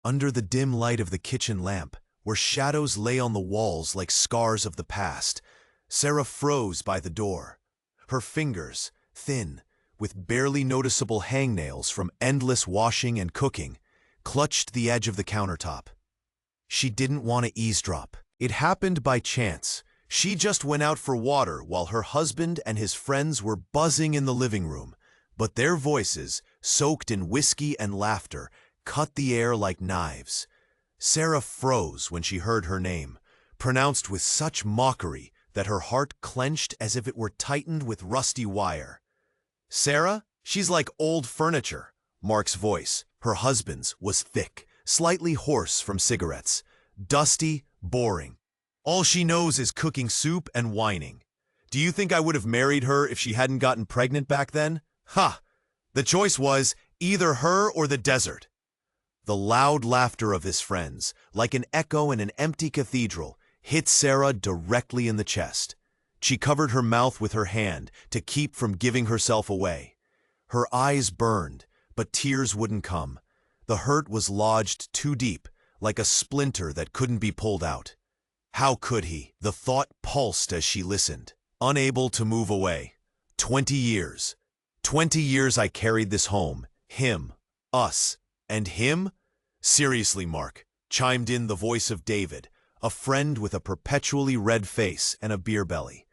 Under the dim light of the kitchen lamp, where shadows lay on the walls like scars of the past, Sarah froze by the door. Her fingers, thin, with barely noticeable hangnails from endless washing and cooking, clutched the edge of the countertop. She didn't want to eavesdrop. It happened by chance. She just went out for water while her husband and his friends were buzzing in the living room, but their voices, soaked in whiskey and laughter, cut the air like knives. Sarah froze when she heard her name, pronounced with such mockery that her heart clenched as if it were tightened with rusty wire. "Sarah? She's like old furniture." Mark's voice, her husband's, was thick, slightly hoarse from cigarettes. Dusty, boring. "All she knows is cooking soup and whining. Do you think I would have married her if she hadn't gotten pregnant back then? Ha! The choice was either her or the desert." The loud laughter of his friends, like an echo in an empty cathedral, hit Sarah directly in the chest. She covered her mouth with her hand to keep from giving herself away. Her eyes burned, but tears wouldn't come. The hurt was lodged too deep, like a splinter that couldn't be pulled out. How could he? The thought pulsed as she listened, unable to move away. 20 years. 20 years I carried this home. Him. Us. And him? "Seriously, Mark," chimed in the voice of David, a friend with a perpetually red face and a beer belly.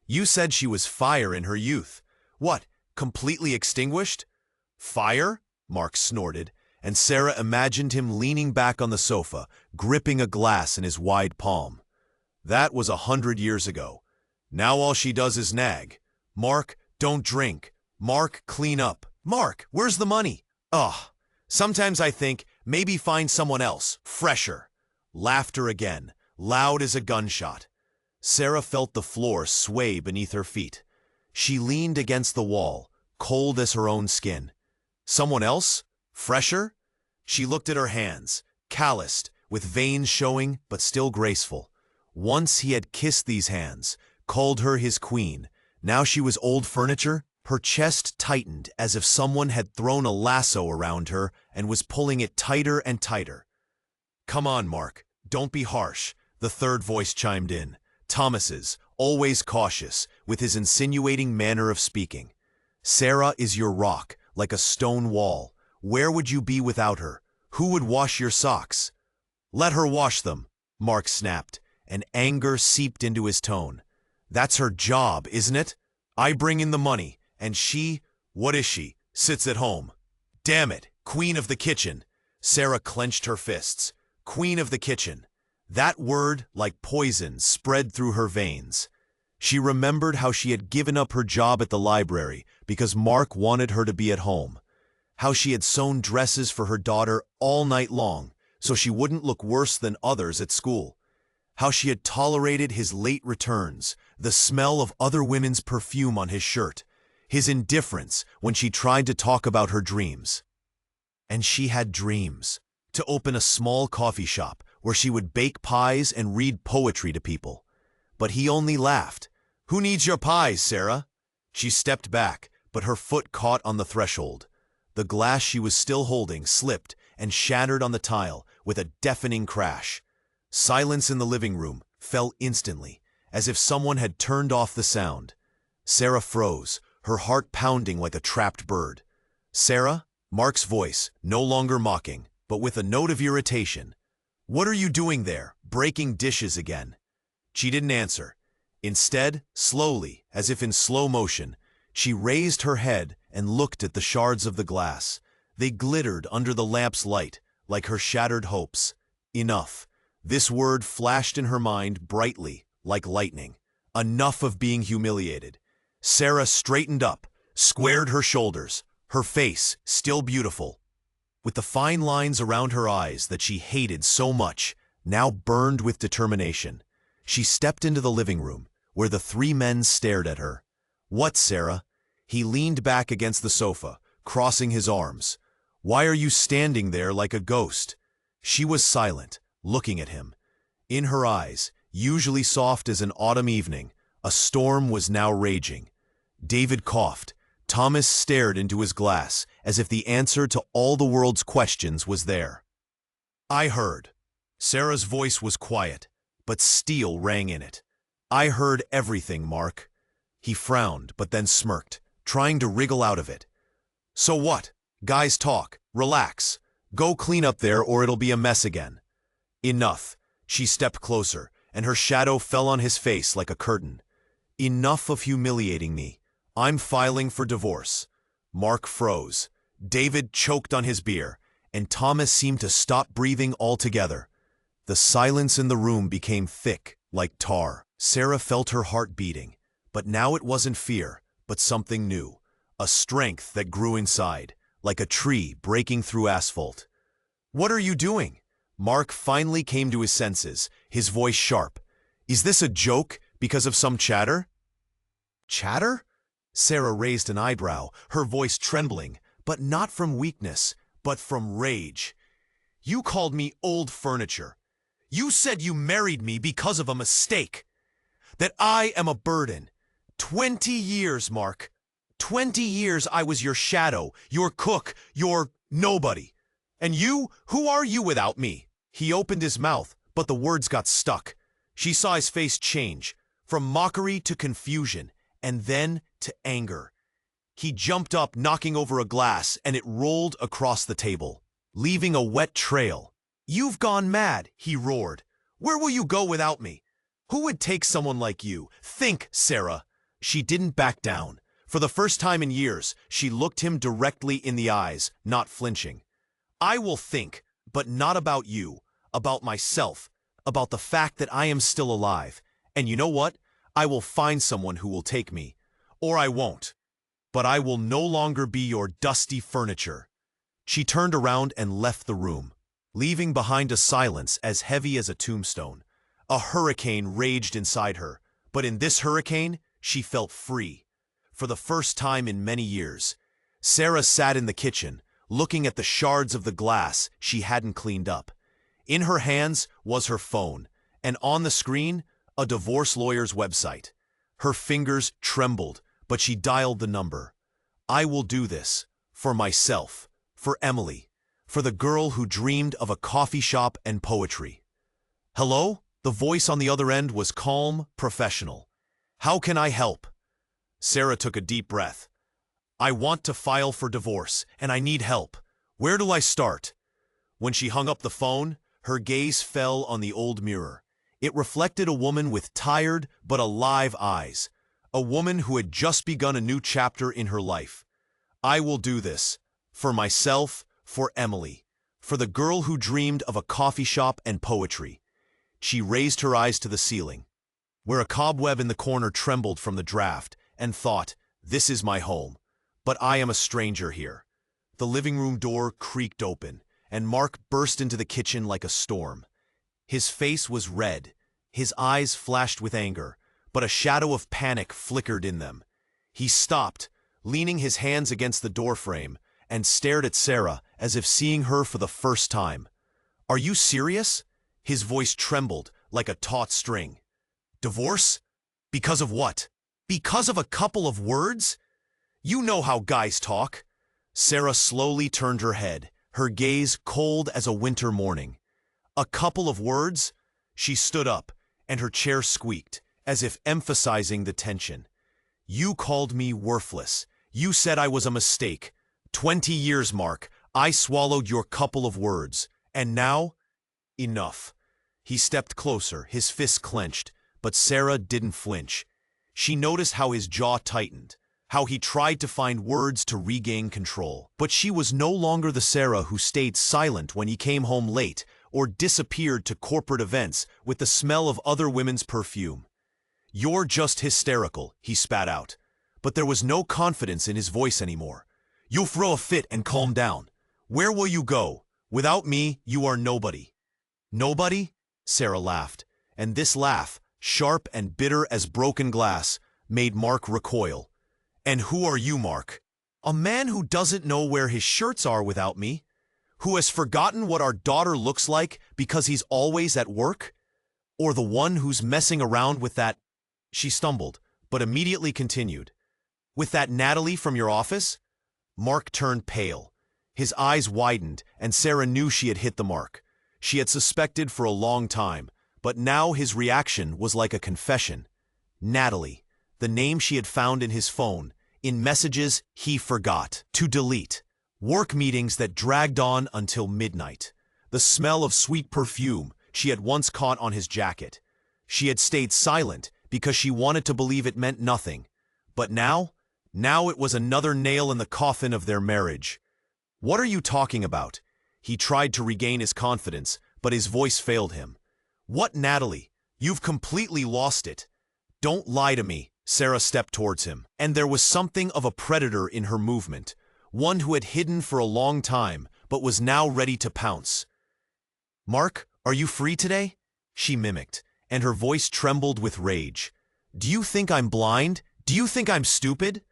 "You said she was fire in her youth. What, completely extinguished?" "Fire?" Mark snorted, and Sarah imagined him leaning back on the sofa, gripping a glass in his wide palm. "That was 100 years ago. Now all she does is nag. Mark, don't drink. Mark, clean up. Mark, where's the money? Ugh. Sometimes I think, maybe find someone else, fresher." Laughter again, loud as a gunshot. Sarah felt the floor sway beneath her feet. She leaned against the wall, cold as her own skin. Someone else? Fresher? She looked at her hands, calloused, with veins showing but still graceful. Once he had kissed these hands, called her his queen. Now she was old furniture? Her chest tightened as if someone had thrown a lasso around her and was pulling it tighter and tighter. "Come on, Mark, don't be harsh," the third voice chimed in. Thomas's, always cautious, with his insinuating manner of speaking. "Sarah is your rock, like a stone wall. Where would you be without her? Who would wash your socks?" "Let her wash them," Mark snapped, and anger seeped into his tone. "That's her job, isn't it? I bring in the money, and she, what is she, sits at home. Damn it, queen of the kitchen." Sarah clenched her fists. Queen of the kitchen. That word, like poison, spread through her veins. She remembered how she had given up her job at the library because Mark wanted her to be at home. How she had sewn dresses for her daughter all night long so she wouldn't look worse than others at school. How she had tolerated his late returns, the smell of other women's perfume on his shirt, his indifference when she tried to talk about her dreams. And she had dreams. To open a small coffee shop where she would bake pies and read poetry to people. But he only laughed. "Who needs your pies, Sarah?" She stepped back, but her foot caught on the threshold. The glass she was still holding slipped and shattered on the tile with a deafening crash. Silence in the living room fell instantly, as if someone had turned off the sound. Sarah froze, her heart pounding like a trapped bird. "Sarah?" Mark's voice, no longer mocking, but with a note of irritation. "What are you doing there, breaking dishes again?" She didn't answer. Instead, slowly, as if in slow motion, she raised her head and looked at the shards of the glass. They glittered under the lamp's light, like her shattered hopes. Enough. This word flashed in her mind brightly, like lightning. Enough of being humiliated. Sarah straightened up, squared her shoulders, her face still beautiful, with the fine lines around her eyes that she hated so much, now burned with determination. She stepped into the living room, where the three men stared at her. "What, Sarah?" He leaned back against the sofa, crossing his arms. "Why are you standing there like a ghost?" She was silent, looking at him. In her eyes, usually soft as an autumn evening, a storm was now raging. David coughed. Thomas stared into his glass, as if the answer to all the world's questions was there. I heard. Sarah's voice was quiet, but steel rang in it. I heard everything, Mark. He frowned, but then smirked, trying to wriggle out of it. So what? Guys talk. Relax. Go clean up there or it'll be a mess again. Enough. She stepped closer, and her shadow fell on his face like a curtain. Enough of humiliating me. I'm filing for divorce. Mark froze. David choked on his beer, and Thomas seemed to stop breathing altogether. The silence in the room became thick, like tar. Sarah felt her heart beating, but now it wasn't fear, but something new. A strength that grew inside, like a tree breaking through asphalt. What are you doing? Mark finally came to his senses, his voice sharp. Is this a joke because of some chatter? Chatter? Sarah raised an eyebrow, her voice trembling, but not from weakness, but from rage. You called me old furniture. You said you married me because of a mistake. That I am a burden. 20 years, Mark. 20 years I was your shadow, your cook, your nobody. And you, who are you without me? He opened his mouth, but the words got stuck. She saw his face change, from mockery to confusion, and then to anger. He jumped up, knocking over a glass, and it rolled across the table, leaving a wet trail. You've gone mad, he roared. Where will you go without me? Who would take someone like you? Think, Sarah. She didn't back down. For the first time in years, she looked him directly in the eyes, not flinching. I will think, but not about you, about myself, about the fact that I am still alive. And you know what? I will find someone who will take me. Or I won't. But I will no longer be your dusty furniture. She turned around and left the room, leaving behind a silence as heavy as a tombstone. A hurricane raged inside her, but in this hurricane, she felt free. For the first time in many years, Sarah sat in the kitchen, looking at the shards of the glass she hadn't cleaned up. In her hands was her phone, and on the screen, a divorce lawyer's website. Her fingers trembled, but she dialed the number. I will do this. For myself. For Emily. For the girl who dreamed of a coffee shop and poetry. Hello? The voice on the other end was calm, professional. How can I help? Sarah took a deep breath. I want to file for divorce, and I need help. Where do I start? When she hung up the phone, her gaze fell on the old mirror. It reflected a woman with tired but alive eyes. A woman who had just begun a new chapter in her life. I will do this. For myself, for Emily. For the girl who dreamed of a coffee shop and poetry. She raised her eyes to the ceiling, where a cobweb in the corner trembled from the draft, and thought, this is my home. But I am a stranger here. The living room door creaked open, and Mark burst into the kitchen like a storm. His face was red, his eyes flashed with anger, but a shadow of panic flickered in them. He stopped, leaning his hands against the doorframe, and stared at Sarah as if seeing her for the first time. Are you serious? His voice trembled like a taut string. Divorce? Because of what? Because of a couple of words? You know how guys talk. Sarah slowly turned her head, her gaze cold as a winter morning. A couple of words? She stood up, and her chair squeaked, as if emphasizing the tension. You called me worthless. You said I was a mistake. 20 years, Mark. I swallowed your couple of words. And now? Enough. He stepped closer, his fists clenched, but Sarah didn't flinch. She noticed how his jaw tightened, how he tried to find words to regain control. But she was no longer the Sarah who stayed silent when he came home late or disappeared to corporate events with the smell of other women's perfume. You're just hysterical, he spat out. But there was no confidence in his voice anymore. You'll throw a fit and calm down. Where will you go? Without me, you are nobody. Nobody? Sarah laughed, and this laugh, sharp and bitter as broken glass, made Mark recoil. And who are you, Mark? A man who doesn't know where his shirts are without me? Who has forgotten what our daughter looks like because he's always at work? Or the one who's messing around with that... She stumbled, but immediately continued. With that Natalie from your office? Mark turned pale. His eyes widened, and Sarah knew she had hit the mark. She had suspected for a long time, but now his reaction was like a confession. Natalie, the name she had found in his phone, in messages he forgot to delete. Work meetings that dragged on until midnight. The smell of sweet perfume she had once caught on his jacket. She had stayed silent because she wanted to believe it meant nothing. But now it was another nail in the coffin of their marriage. "What are you talking about?" He tried to regain his confidence, but his voice failed him. "What, Natalie? You've completely lost it." "Don't lie to me." Sarah stepped towards him, and there was something of a predator in her movement, one who had hidden for a long time, but was now ready to pounce. "Mark, are you free today?" she mimicked, and her voice trembled with rage. "Do you think I'm blind? Do you think I'm stupid?"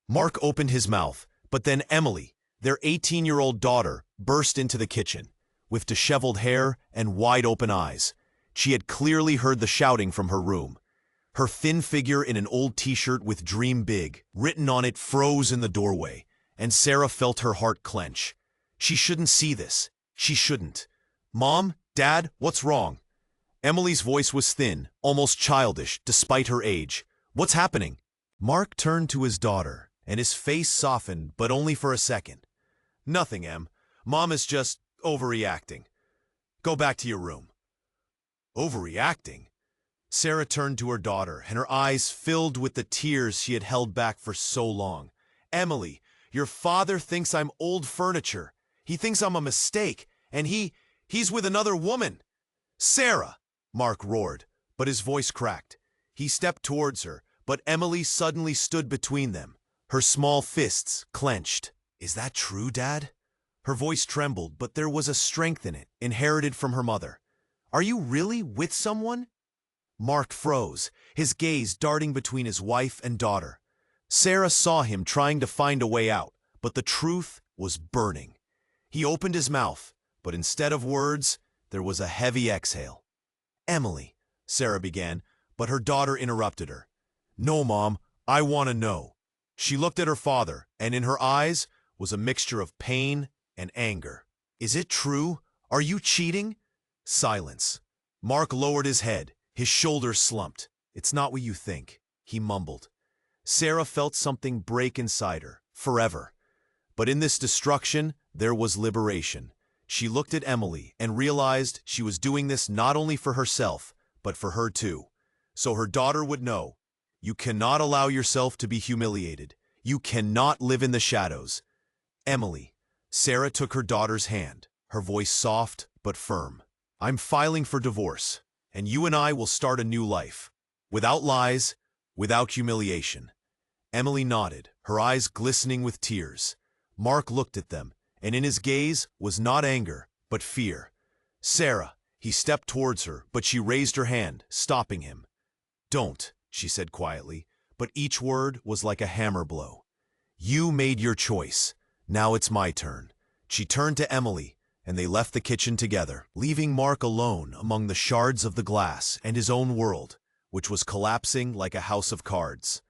Mark opened his mouth, but then Emily, their 18-year-old daughter, burst into the kitchen. With disheveled hair and wide-open eyes, she had clearly heard the shouting from her room. Her thin figure in an old t-shirt with "Dream Big" written on it froze in the doorway, and Sarah felt her heart clench. She shouldn't see this. She shouldn't. "Mom, Dad, what's wrong?" Emily's voice was thin, almost childish, despite her age. "What's happening?" Mark turned to his daughter, and his face softened, but only for a second. "Nothing, Em. Mom is just overreacting. Go back to your room." Overreacting? Sarah turned to her daughter, and her eyes filled with the tears she had held back for so long. "Emily, your father thinks I'm old furniture. He thinks I'm a mistake, and he's with another woman." "Sarah!" Mark roared, but his voice cracked. He stepped towards her, but Emily suddenly stood between them, her small fists clenched. "Is that true, Dad?" Her voice trembled, but there was a strength in it, inherited from her mother. "Are you really with someone?" Mark froze, his gaze darting between his wife and daughter. Sarah saw him trying to find a way out, but the truth was burning. He opened his mouth, but instead of words, there was a heavy exhale. "Emily," Sarah began, but her daughter interrupted her. "No, Mom, I want to know." She looked at her father, and in her eyes was a mixture of pain and anger. "Is it true? Are you cheating?" Silence. Mark lowered his head, his shoulders slumped. "It's not what you think," he mumbled. Sarah felt something break inside her, forever. But in this destruction, there was liberation. She looked at Emily and realized she was doing this not only for herself, but for her too. So her daughter would know. You cannot allow yourself to be humiliated. You cannot live in the shadows. "Emily," Sarah took her daughter's hand, her voice soft but firm. "I'm filing for divorce, and you and I will start a new life. Without lies, without humiliation." Emily nodded, her eyes glistening with tears. Mark looked at them, and in his gaze was not anger, but fear. "Sarah," he stepped towards her, but she raised her hand, stopping him. "Don't," she said quietly, but each word was like a hammer blow. "You made your choice. Now it's my turn." She turned to Emily, and they left the kitchen together, leaving Mark alone among the shards of the glass and his own world, which was collapsing like a house of cards.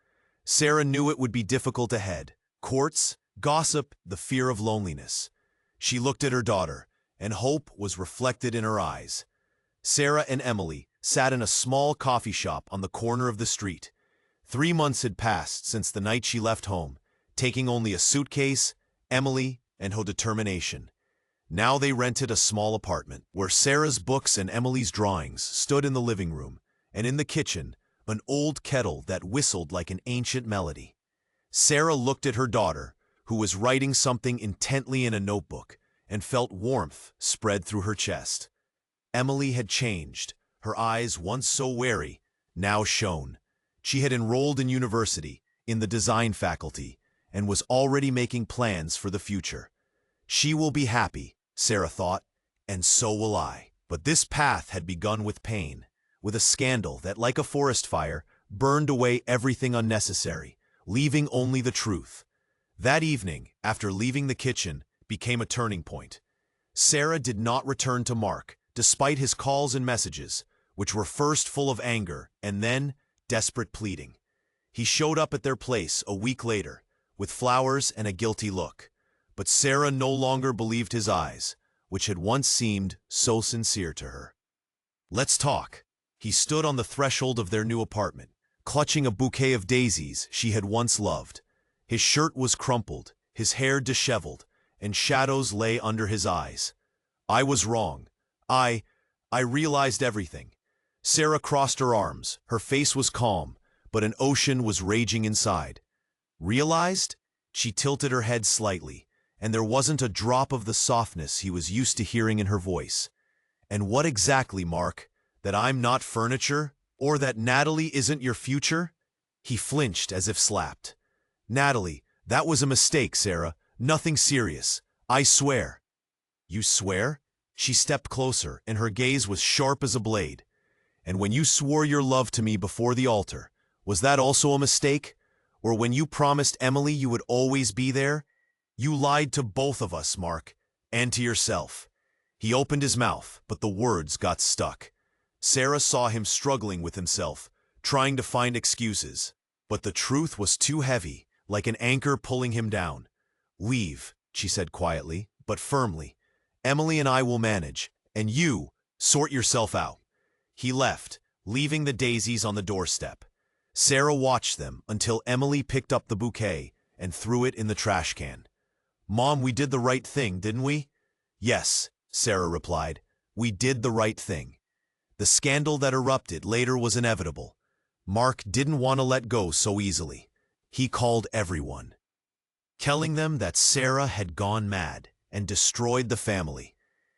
Sarah knew it would be difficult ahead. Courts, gossip, the fear of loneliness. She looked at her daughter, and hope was reflected in her eyes. Sarah and Emily sat in a small coffee shop on the corner of the street. 3 months had passed since the night she left home, taking only a suitcase, Emily, and her determination. Now they rented a small apartment, where Sarah's books and Emily's drawings stood in the living room, and in the kitchen, an old kettle that whistled like an ancient melody. Sarah looked at her daughter, who was writing something intently in a notebook, and felt warmth spread through her chest. Emily had changed. Her eyes, once so wary, now shone. She had enrolled in university, in the design faculty, and was already making plans for the future. She will be happy, Sarah thought, and so will I. But this path had begun with pain, with a scandal that, like a forest fire, burned away everything unnecessary, leaving only the truth. That evening, after leaving the kitchen, became a turning point. Sarah did not return to Mark, despite his calls and messages, which were first full of anger and then desperate pleading. He showed up at their place a week later, with flowers and a guilty look. But Sarah no longer believed his eyes. which had once seemed so sincere to her. "Let's talk." He stood on the threshold of their new apartment, clutching a bouquet of daisies she had once loved. His shirt was crumpled, his hair disheveled, and shadows lay under his eyes. "I was wrong. I realized everything." Sarah crossed her arms. Her face was calm, but an ocean was raging inside. "Realized?" She tilted her head slightly, and there wasn't a drop of the softness he was used to hearing in her voice. "And what exactly, Mark? That I'm not furniture? Or that Natalie isn't your future?" He flinched as if slapped. "Natalie, that was a mistake, Sarah. Nothing serious. I swear." "You swear?" She stepped closer, and her gaze was sharp as a blade. "And when you swore your love to me before the altar, was that also a mistake? Or when you promised Emily you would always be there? You lied to both of us, Mark, and to yourself." He opened his mouth, but the words got stuck. Sarah saw him struggling with himself, trying to find excuses. But the truth was too heavy, like an anchor pulling him down. "Leave," she said quietly, but firmly. "Emily and I will manage, and you, sort yourself out." He left, leaving the daisies on the doorstep. Sarah watched them until Emily picked up the bouquet and threw it in the trash can. "Mom, we did the right thing, didn't we?" "Yes," Sarah replied. "We did the right thing." The scandal that erupted later was inevitable. Mark didn't want to let go so easily. He called everyone, telling them that Sarah had gone mad and destroyed the family.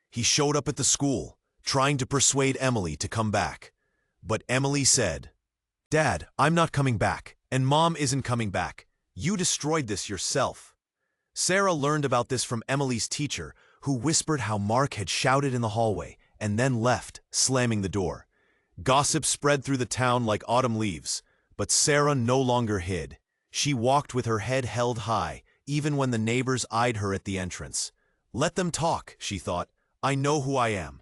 He showed up at the school, trying to persuade Emily to come back. But Emily said, "Dad, I'm not coming back, and Mom isn't coming back. You destroyed this yourself." Sarah learned about this from Emily's teacher, who whispered how Mark had shouted in the hallway and then left, slamming the door. Gossip spread through the town like autumn leaves, but Sarah no longer hid. She walked with her head held high, even when the neighbors eyed her at the entrance. "Let them talk," she thought. "I know who I am."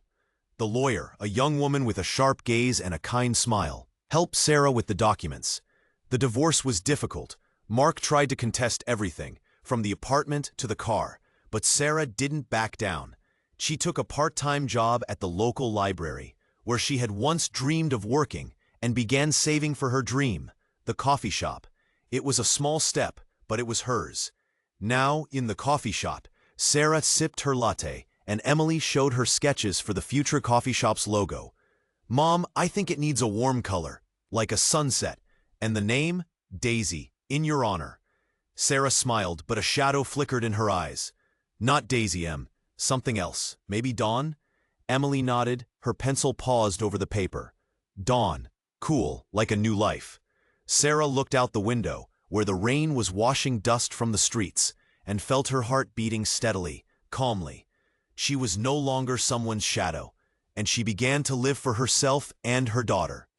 The lawyer, a young woman with a sharp gaze and a kind smile, helped Sarah with the documents. The divorce was difficult. Mark tried to contest everything, from the apartment to the car, but Sarah didn't back down. She took a part-time job at the local library, where she had once dreamed of working, and began saving for her dream, the coffee shop. It was a small step, but it was hers. Now, in the coffee shop, Sarah sipped her latte, and Emily showed her sketches for the future coffee shop's logo. "Mom, I think it needs a warm color, like a sunset, and the name, Daisy, in your honor." Sarah smiled, but a shadow flickered in her eyes. "Not Daisy, Em. Something else. Maybe Dawn?" Emily nodded, her pencil paused over the paper. "Dawn. Cool, like a new life." Sarah looked out the window, where the rain was washing dust from the streets, and felt her heart beating steadily, calmly. She was no longer someone's shadow, and she began to live for herself and her daughter.